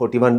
41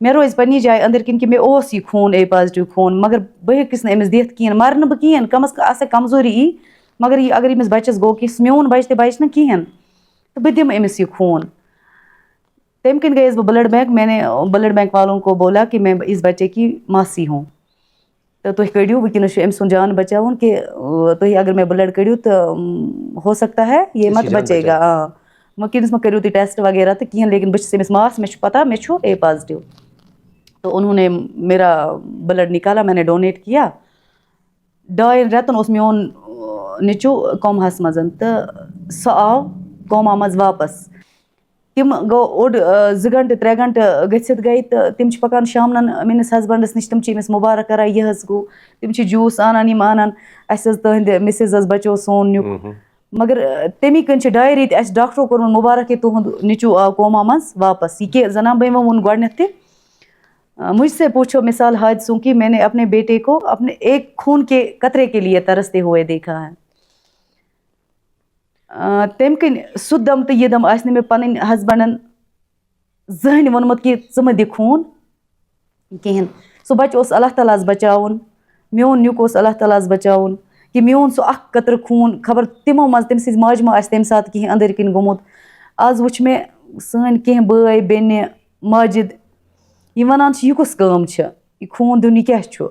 مےٚ روزِ پنٛنہِ جایہِ أنٛدٕرۍ کِنۍ کہِ مےٚ اوس یہِ خوٗن اے پازٹِو خوٗن مگر بہٕ ہیٚکِس نہٕ أمِس دِتھ کِہیٖنۍ مَرٕ نہٕ بہٕ کِہیٖنۍ کَم از کم آسہِ کمزوری یی مگر یہِ اگر أمِس بَچَس گوٚو کہِ میون بَچہِ تہِ بَچہِ نہٕ کِہیٖنۍ تہٕ بہٕ دِمہٕ أمِس یہِ خوٗن تمہِ کِنۍ گٔیَس بہٕ بلڈ بینک میں نے بلڈ بینک والوں کو بولا کہ میں اس بچے کی ماسی ہوں تو تُہۍ کٔڑِو وٕنکٮ۪نَس چھُ أمۍ سُنٛد جان بچاوُن کہِ تُہۍ اگر مےٚ بلڈ کٔڑِو تہٕ ہو سکتا ہے یہ مت بچے گا وٕنکٮ۪نَس مہ کٔرِو تُہۍ ٹیسٹ وغیرہ تہٕ کِہیٖنۍ لیکن بہٕ چھَس أمِس ماس مےٚ چھُ پتہ مےٚ چھُ اے پازٹِو تو انہوں نے میرا بلڈ نکالا میں نے ڈونیٹ کیا 2 رٮ۪تَن اوس میون نیٚچوٗ کوماہَس منٛز تہٕ سُہ آو کوما منٛز واپس تِم گوٚو اوٚڑ 2 گھنٹہٕ 3 گھنٹہٕ گٔژھِتھ گٔے تہٕ تِم چھِ پَکان شامنَن میٛٲنِس ہسبنٛڈَس نِش تِم چھِ أمِس مُبارک کَران یہِ حظ گوٚو تِم چھِ جوٗس اَنان یِم اَنان اَسہِ حظ تُہٕنٛدِ مِسِز حظ بَچو سون نیُک مگر تَمی کِنۍ چھِ 2 رٮ۪تۍ اَسہِ ڈاکٹرو کوٚرمُت مُبارک کہِ تُہُنٛد نیٚچوٗ آو کوما منٛز واپس یہ کہ زنان بھائی ووٚن گۄڈنٮ۪تھ تہِ مجھ سے پوچھو مثال حادثوں کی میں نے اپنے بیٹے کو اپنے ایک خون کے قطرے کے لیے ترستے ہوئے دیکھا ہے تمہِ کِنۍ سُہ دم تہٕ یہِ دم آسہِ نہٕ مےٚ پَنٕنۍ ہسبنٛڈَن زٕہٕنۍ ووٚنمُت کہِ ژٕ مہٕ دِ خوٗن کِہیٖنۍ سُہ بَچہِ اوس اللہ تعالیٰ ہَس بچاوُن میون نیُک اوس اللہ تعالیٰ ہَس بچاوُن کہِ میون سُہ اَکھ قطرٕ خوٗن خبر تِمو منٛز تٔمۍ سٕنٛزِ ماجہِ ما آسہِ تَمہِ ساتہٕ کِہیٖنۍ أنٛدٕرۍ کِنۍ گوٚمُت آز وٕچھ مےٚ سٲنۍ کینٛہہ بٲے بیٚنہِ ماجِد یِم وَنان چھِ یہِ کُس کٲم چھِ یہِ خوٗن دیُن یہِ کیٛاہ چھُ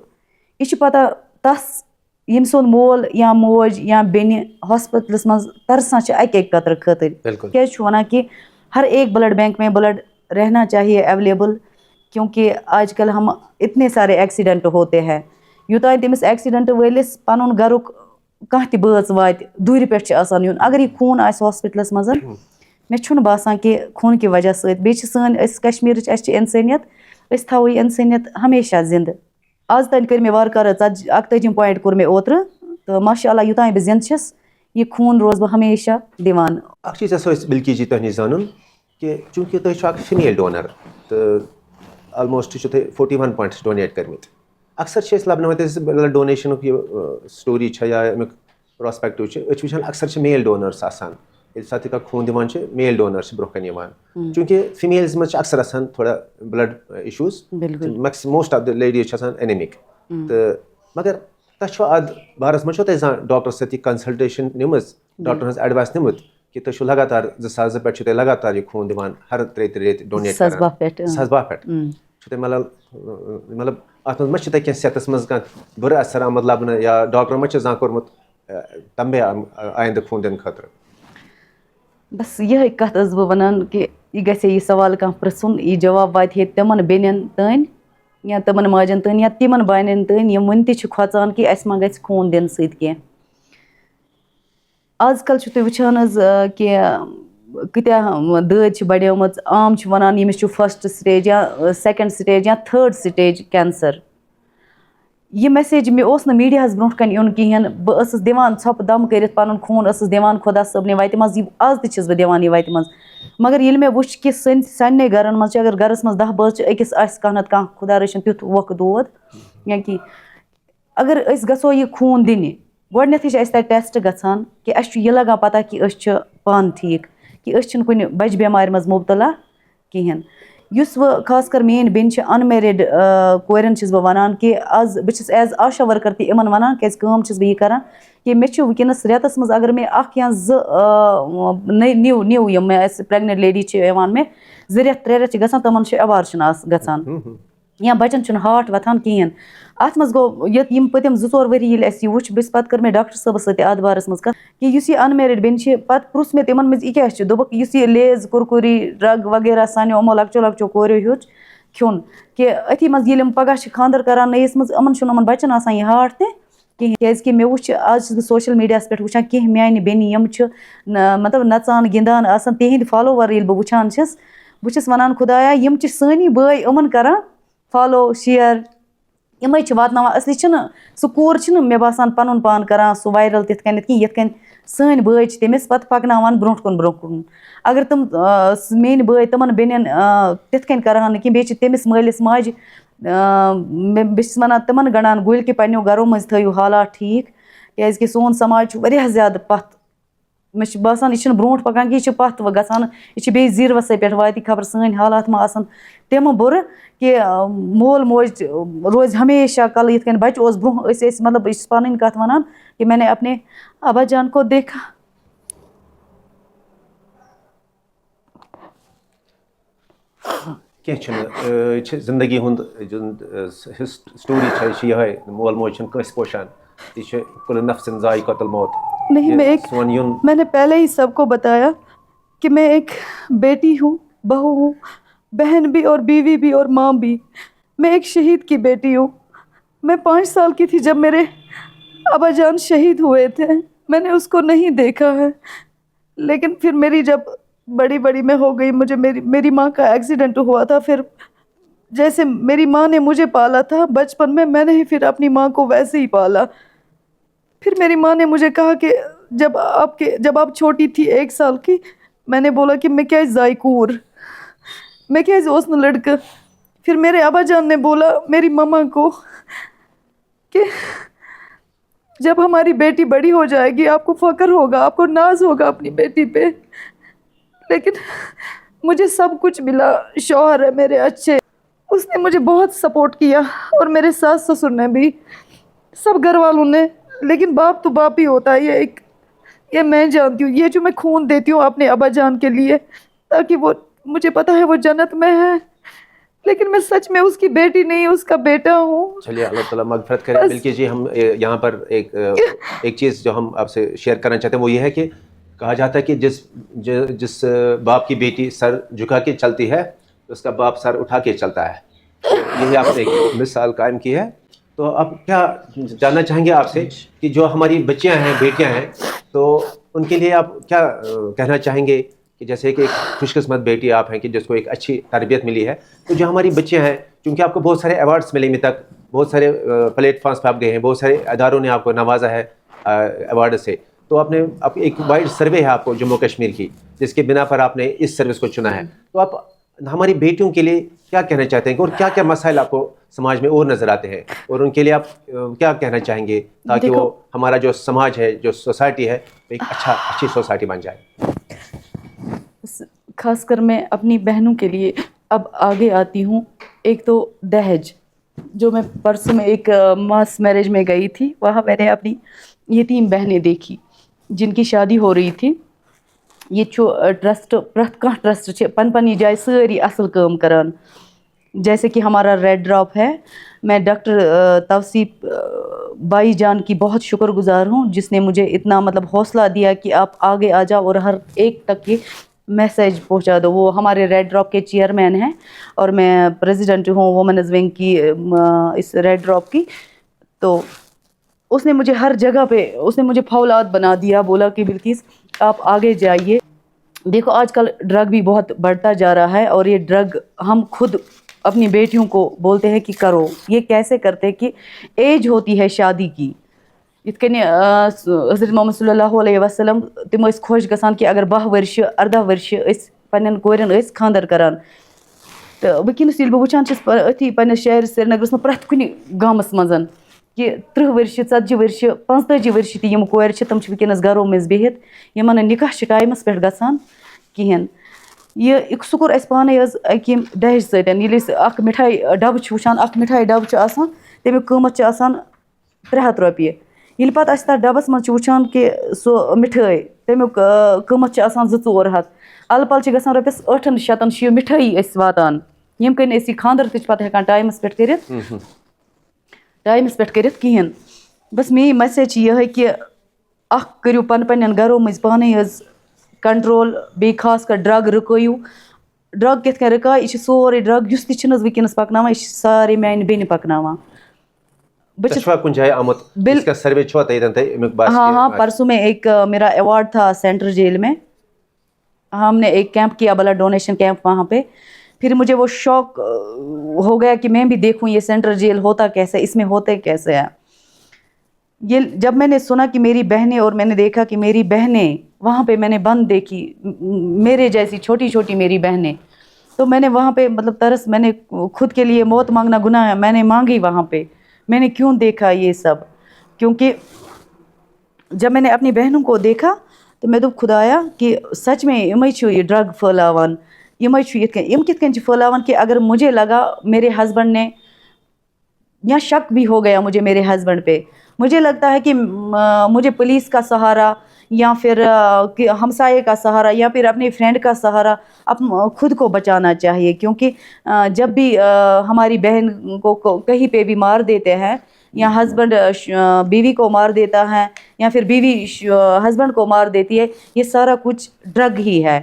یہِ چھِ پَتہ تَس ییٚمۍ سُنٛد مول یا موج یا بیٚنہِ ہاسپِٹلَس منٛز ترسان چھِ اَکہِ قطرٕ خٲطرٕ کیٛازِ چھُ وَنان کہِ ہر ایک بلڈ بینک میں بلڈ رہنا چاہیے اویلیبل کیونکہ آج کل ہم اتنے سارے ایکسیڈنٹ ہوتے ہیں یوٚتانۍ تٔمِس ایکسیڈنٹ وٲلِس پَنُن گَرُک کانٛہہ تہِ بٲژ واتہِ دوٗرِ پٮ۪ٹھ چھِ آسان یُن اگر یہِ خوٗن آسہِ ہاسپِٹلَس منٛز مےٚ چھُنہٕ باسان کہِ خوٗنہٕ کہِ وجہ سۭتۍ بیٚیہِ چھِ سٲنۍ أسۍ کشمیٖرٕچ اَسہِ چھِ اِنسٲنیت أسۍ تھاوو یہِ اِنسٲنیت ہمیشہ زِندٕ آز تانۍ کٔرۍ مےٚ وارٕ کارٕ 41 پویِنٹ کوٚر مےٚ اوترٕ تہٕ ماشاء اللہ یوٚتانۍ بہٕ زِندٕ چھَس یہِ خوٗن روزٕ بہٕ ہمیشہ دِوان اَکھ چیٖز یَژھو أسۍ بِلکی جی تۄہہِ نِش زانُن کہِ چوٗنٛکہِ تُہۍ چھُو اَکھ فِمیل ڈونر تہٕ آلموسٹ چھُو تۄہہِ 41 پویِنٹٕس ڈونیٹ کٔرمٕتۍ اَکثر چھِ أسۍ لَبناوان أسۍ بلڈ ڈونیشنُک یہِ سٹوری چھےٚ یا اَمیُک پرٛاسپیکٹِو چھِ أسۍ چھِ وٕچھان اَکثر چھِ میل ڈونٲرٕس آسان ییٚلہِ ساتہٕ تہِ کانٛہہ خوٗن دِوان چھِ میل ڈونر چھِ برونٛہہ کَنہِ یِوان چوٗنٛکہِ فِمیلَس منٛز چھِ اَکثر آسان تھوڑا blood issues most of the ladies چھِ آسان اینیمِک تہٕ مگر تۄہہِ چھُوا اَتھ بارَس منٛز چھُوا تۄہہِ زانٛہہ ڈاکٹرَس سۭتۍ یہِ کَنسَلٹیشَن نِمٕژ ڈاکٹرن ہٕنٛز ایڈوایس نِمُت کہِ تُہۍ چھُو لگاتار 2002 پٮ۪ٹھ چھُو تۄہہِ لگاتار یہِ خوٗن دِوان ہر 3 رٮ۪تۍ ڈونیٹ 2002 پٮ۪ٹھ چھُو تۄہہِ مطلب اَتھ منٛز ما چھِ تۄہہِ کینٛہہ صحتَس منٛز کانٛہہ بُرٕ اثر آمُت لَبنہٕ یا ڈاکٹرو ما چھِ زانٛہہ کوٚرمُت تنبے آیندٕ خوٗن دِنہٕ خٲطرٕ بس یِہٕے کَتھ ٲسٕس بہٕ وَنان کہِ یہِ گژھِ ہے یہِ سوال کانٛہہ پِرٛژھُن یہِ جواب واتہِ ہے تِمَن بیٚنٮ۪ن تانۍ یا تِمَن ماجٮ۪ن تانۍ یا تِمَن بانٮ۪ن تانۍ یِم وٕنہِ تہِ چھِ کھۄژان کہِ اَسہِ ما گژھِ خوٗن دِنہٕ سۭتۍ کینٛہہ آز کل چھُو تُہۍ وٕچھان حظ کہِ کۭتیاہ دٲدۍ چھِ بڑیمٕژ عام چھِ وَنان ییٚمِس چھُ 1st سٹیج یا 2nd سٹیج یا 3rd سٹیج کینسر یہِ میسیج مےٚ اوس نہٕ میٖڈیاہَس برونٛٹھ کَنہِ یُن کِہیٖنۍ بہٕ ٲسٕس دِوان ژھۄپہٕ دم کٔرِتھ پَنُن خوٗن ٲسٕس دِوان خۄدا صٲبنہِ وَتہِ منٛز یہِ آز تہِ چھَس بہٕ دِوان یہِ وَتہِ منٛز مگر ییٚلہِ مےٚ وٕچھ کہِ ساننٕے گَرَن منٛز چھِ اگر گَرَس منٛز 10 بٲژ چھِ أکِس آسہِ کانٛہہ نَتہٕ کانٛہہ خۄدا رٔچھِنۍ تیُتھ ووکھٕ دود یا کینٛہہ اگر أسۍ گژھو یہِ خوٗن دِنہِ گۄڈنٮ۪تھٕے چھِ اَسہِ تَتہِ ٹٮ۪سٹ گژھان کہِ اَسہِ چھُ یہِ لگان پَتہ کہِ أسۍ چھِ پانہٕ ٹھیٖک کہِ أسۍ چھِنہٕ کُنہِ بَجہِ بٮ۪مارِ منٛز مُبتلا کِہیٖنۍ یُس وۄنۍ خاص کر میٛٲنۍ بیٚنہِ چھِ اَنمیرِڈ کورٮ۪ن چھَس بہٕ وَنان کہِ آز بہٕ چھَس ایز آشا ؤرکَر تہِ یِمَن وَنان کیٛازِ کٲم چھَس بہٕ یہِ کَران کہِ مےٚ چھُ وٕنکٮ۪نَس رٮ۪تَس منٛز اگر مےٚ 1 یا 2 نِو یِم مےٚ اَسہِ پرٛٮ۪گنٮ۪نٛٹ لیڈی چھِ یِوان مےٚ 2 رٮ۪تھ 3 رٮ۪تھ چھِ گژھان تِمَن چھُ اٮ۪بارشَن گژھان یا بَچَن چھُنہٕ ہاٹ وۄتھان کِہیٖنۍ اَتھ منٛز گوٚو یِم پٔتِم 2-4 ؤری ییٚلہِ اَسہِ یہِ وٕچھ پَتہٕ کٔر مےٚ ڈاکٹر صٲبَس سۭتۍ اَتھ بارَس منٛز کَتھ کہِ یُس یہِ اَنمیرِڈ بیٚنہِ چھِ پَتہٕ پرُٛژھ مےٚ تِمَن منٛز یہِ کیٛاہ چھُ دوٚپُکھ یُس یہِ لیز کُرکُری ڈرٛگ وغیرہ سانیو یِمو لۄکچو کوریو ہیوٚچھ کھیوٚن کہِ أتھی منٛز ییٚلہِ یِم پَگاہ چھِ خانٛدر کَران نٔیِس منٛز یِمَن چھُنہٕ یِمَن بَچَن آسان یہِ ہاٹ تہِ کِہیٖنۍ کیٛازِکہِ مےٚ وٕچھ آز چھَس بہٕ سوشَل میٖڈیاہَس پٮ۪ٹھ وٕچھان کینٛہہ میٛانہِ بیٚنہِ یِم چھِ مطلب نَژان گِنٛدان آسان تِہِنٛدۍ فالووَر ییٚلہِ بہٕ وٕچھان چھَس بہٕ چھَس وَنان خۄدایا یِم چھِ سٲنی بٲے یِمَن کَران فالو شِیَر یِمَے چھِ واتناوان اَصلی چھِنہٕ سُہ کوٗر چھِنہٕ مےٚ باسان پَنُن پان کَران سُہ وایرَل تِتھ کٔنٮ۪تھ کِہیٖنۍ یِتھ کٔنۍ سٲنۍ بٲے چھِ تٔمِس پَتہٕ پَکناوان برونٛٹھ کُن اگر تِم میٛٲنۍ بٲے تِمَن بیٚنٮ۪ن تِتھ کٔنۍ کَرٕہَن نہٕ کینٛہہ بیٚیہِ چھِ تٔمِس مٲلِس ماجہِ بہٕ چھَس وَنان تِمَن گَنٛڈان گُلۍ کہِ پنٛنیو گَرو منٛز تھٲیِو حالات ٹھیٖک کیٛازِکہِ سون سماج چھُ واریاہ زیادٕ پَتھ مےٚ چھُ باسان یہِ چھُنہٕ برونٛٹھ پَکان کینٛہہ یہِ چھُ پَتھ گژھان یہِ چھِ بیٚیہِ زیٖروَسٕے پٮ۪ٹھ واتہِ خبر سٲنۍ حالات ما آسان تِمہٕ بُرٕ کہِ مول موج روزِ ہمیشہ کَلہٕ یِتھ کٔنۍ بَچہِ اوس برونٛہہ ٲسۍ مطلب بہٕ چھَس پَنٕنۍ کَتھ وَنان کہ میں نے اپنے ابا جان کو دیکھا. کینٛہہ چھُنہٕ یہِ چھِ زندگی ہُنٛد سٹوری چھےٚ یہِ چھِ یِہوٚے مول موج چھُنہٕ کٲنٛسہِ پوشان یہِ چھُ کُلُ نفسٍ ذائقۃ الموت. نہیں میں نے پہلے ہی سب کو بتایا کہ میں ایک بیٹی ہوں, بہو ہوں, بہن بھی اور بیوی بھی اور ماں بھی. میں ایک شہید کی بیٹی ہوں. میں 5 سال کی تھی جب میرے ابا جان شہید ہوئے تھے. میں نے اس کو نہیں دیکھا ہے, لیکن پھر میری جب بڑی میں ہو گئی, مجھے میری ماں کا ایکسیڈنٹ ہوا تھا. پھر جیسے میری ماں نے مجھے پالا تھا بچپن میں نے ہی پھر اپنی ماں کو ویسے ہی پالا. پھر میری ماں نے مجھے کہا کہ جب آپ چھوٹی تھی 1 سال کی, میں نے بولا کہ میں کیا ذائقور, میں کیا اوس نہٕ لڑکہ. پھر میرے ابا جان نے بولا میری ماما کو کہ جب ہماری بیٹی بڑی ہو جائے گی آپ کو فخر ہوگا, آپ کو ناز ہوگا اپنی بیٹی پہ. لیکن مجھے سب کچھ ملا, شوہر ہے میرے اچھے, اس نے مجھے بہت سپورٹ کیا, اور میرے ساس سسر نے بھی, سب گھر والوں نے. لیکن باپ تو باپ ہی ہوتا ہے. یہ میں جانتی ہوں, یہ جو میں خون دیتی ہوں اپنے ابا جان کے لیے تاکہ وہ, مجھے پتا ہے وہ جنت میں ہے, لیکن میں سچ میں اس کی بیٹی نہیں اس کا بیٹا ہوں. چلیے اللہ تعالیٰ مغفرت کرے. بلکہ جی ہم یہاں پر ایک چیز جو ہم آپ سے شیئر کرنا چاہتے ہیں وہ یہ ہے کہ کہا جاتا ہے کہ جس باپ کی بیٹی سر جھکا کے چلتی ہے اس کا باپ سر اٹھا کے چلتا ہے. یہی آپ نے ایک مثال قائم کی ہے. تو اب کیا جاننا چاہیں گے آپ سے کہ جو ہماری بچیاں ہیں, بیٹیاں ہیں, تو ان کے لیے آپ کیا کہنا چاہیں گے کہ جیسے کہ ایک خوش قسمت بیٹی آپ ہیں کہ جس کو ایک اچھی تربیت ملی ہے, تو جو ہماری بچیاں ہیں چونکہ آپ کو بہت سارے ایوارڈس ملے ابھی تک, بہت سارے پلیٹ فارمس پہ آپ گئے ہیں, بہت سارے اداروں نے آپ کو نوازا ہے ایوارڈ سے, تو آپ نے ایک وائڈ سروے ہے آپ کو جموں کشمیر کی جس کے بنا پر آپ نے اس سروس کو چنا ہے. تو آپ ہماری بیٹیوں کے لیے کیا کہنا چاہتے ہیں اور کیا کیا مسائل آپ کو سماج میں اور نظر آتے ہیں, اور ان کے لیے آپ کیا کہنا چاہیں گے تاکہ وہ ہمارا جو سماج ہے, جو سوسائٹی ہے, ایک اچھی سوسائٹی بن جائے. خاص کر میں اپنی بہنوں کے لیے اب آگے آتی ہوں. ایک تو دہیج, جو میں پرسوں میں ایک ماس میرج میں گئی تھی, وہاں میں نے اپنی یتیم بہنیں دیکھی جن کی شادی ہو رہی تھی. یہ ٹرسٹ پرٛٮ۪تھ کانٛہہ ٹرسٹ چھِ پنٛنہِ جایہِ سٲری اصل کٲم کران. جیسے کہ ہمارا ریڈ ڈراپ ہے, میں ڈاکٹر توصیف بائی جان کی بہت شکر گزار ہوں جس نے مجھے اتنا مطلب حوصلہ دیا کہ آپ آگے آ جاؤ اور ہر ایک تک یہ میسیج پہنچا دو. وہ ہمارے ریڈ ڈراپ کے چیئرمین ہیں اور میں پریزیڈنٹ ہوں وومنز ونگ کی اس ریڈ ڈراپ کی. تو اس نے مجھے ہر جگہ پہ اس نے مجھے فولاد بنا دیا, بولا کہ بلقیس آپ آگے جائیے. دیکھو آج کل ڈرگ بھی بہت بڑھتا جا رہا ہے, اور یہ ڈرگ ہم خود اپنی بیٹیوں کو بولتے ہیں کہ کرو. یہ کیسے کرتے کہ ایج ہوتی ہے شادی کی, یِتھ کٔنۍ حضرت محمد صلی اللہ علیہ وسلم تِم ٲسۍ خۄش گژھان کہ اگر 12 ؤرشہِ 18 ؤرشہِ أسۍ پنٛنٮ۪ن کورٮ۪ن ٲسۍ خاندر کران. تہٕ وٕنکٮ۪نَس ییٚلہِ بہٕ وٕچھان چھَس أتھی پنٛنِس شہر سرینگرَس منٛز پرٛٮ۪تھ کُنہِ گامَس منٛز کہ 30 ؤرشہِ 40 ؤرشہِ 45 ؤرشہِ تہِ یِم کورِ چھِ تِم چھِ وٕنکٮ۪نَس گرو منٛز بِہِتھ, یِمن نہٕ نِکاح چھِ ٹایمَس پٮ۪ٹھ گژھان کِہیٖنۍ. سُہ کوٚر اَسہِ پانَے حظ اَکہِ ییٚمہِ دہیج سۭتۍ. ییٚلہِ أسۍ اَکھ مِٹھٲے ڈَبہٕ چھِ وٕچھان, اَکھ مِٹھٲے ڈَبہٕ چھُ آسان تَمیُک قۭمَتھ چھُ آسان 300 رۄپیہِ. ییٚلہِ پَتہٕ أسۍ تَتھ ڈَبَس منٛز چھِ وٕچھان کہ سُہ مِٹھٲے تَمیُک قۭمَتھ چھُ آسان 200-400, اَلہٕ پَلہٕ چھِ گژھان رۄپیَس 800 چھِ یہِ مِٹھٲیی أسۍ واتان, ییٚمہِ کِنۍ أسۍ یہِ خاندر تہِ چھِ پَتہٕ ہٮ۪کان ٹایمَس پٮ۪ٹھ کٔرِتھ کِہیٖنۍ. بس میٛٲنۍ مسیج چھِ یِہوٚے کہ اَکھ کٔرِو پنٛنٮ۪ن گرو منٛز پانَے حظ کنٹرول, بیٚیہِ خاص کر ڈرٛگ رُکٲیِو. ڈرٛگ کِتھ کٔنۍ رُکاے, یہِ چھِ سورُے ڈرٛگ یُس تہِ چھِنہٕ حظ وٕنکٮ۪نَس پَکناوان, یہِ چھِ سارے میٛانہِ بیٚنہِ پَکناوان. ہاں پرسوں میں ایک میرا ایوارڈ تھا سینٹرل جیل میں, ہم نے ایک کیمپ کیا, بلڈ ڈونیشن کیمپ وہاں پہ. پھر مجھے وہ شوق ہو گیا کہ میں بھی دیکھوں یہ سینٹرل جیل ہوتا کیسے, اس میں ہوتے کیسے ہیں. یہ جب میں نے سنا کہ میری بہنیں, اور میں نے دیکھا کہ میری بہنیں وہاں پہ میں نے بند دیکھی, میرے جیسی چھوٹی چھوٹی میری بہنیں, تو میں نے وہاں پہ مطلب ترس, میں نے خود کے لیے موت مانگنا گناہ ہے, میں نے مانگی وہاں پہ. میں نے کیوں دیکھا یہ سب, کیونکہ جب میں نے اپنی بہنوں کو دیکھا تو مےٚ دوٚپ خۄدایا کہ سچ میں یِمے چھِ یہِ ڈرٛگ پھٲلاوان یِمے چھِ یِتھ کٔنۍ یِم کِتھ کٔنۍ چھِ پھٲلاوان کہ اگر مجھے لگا میرے ہسبینڈ نے یا شک بھی ہو گیا مجھے میرے ہسبینڈ پہ مجھے لگتا ہے کہ مجھے پولیس کا سہارا یا پھر ہمسائے کا سہارا یا پھر اپنے فرینڈ کا سہارا خود کو بچانا چاہیے کیونکہ جب بھی ہماری بہن کو کہیں پہ بھی مار دیتے ہیں یا ہسبینڈ بیوی کو مار دیتا ہے یا پھر بیوی ہسبینڈ کو مار دیتی ہے یہ سارا کچھ ڈرگ ہی ہے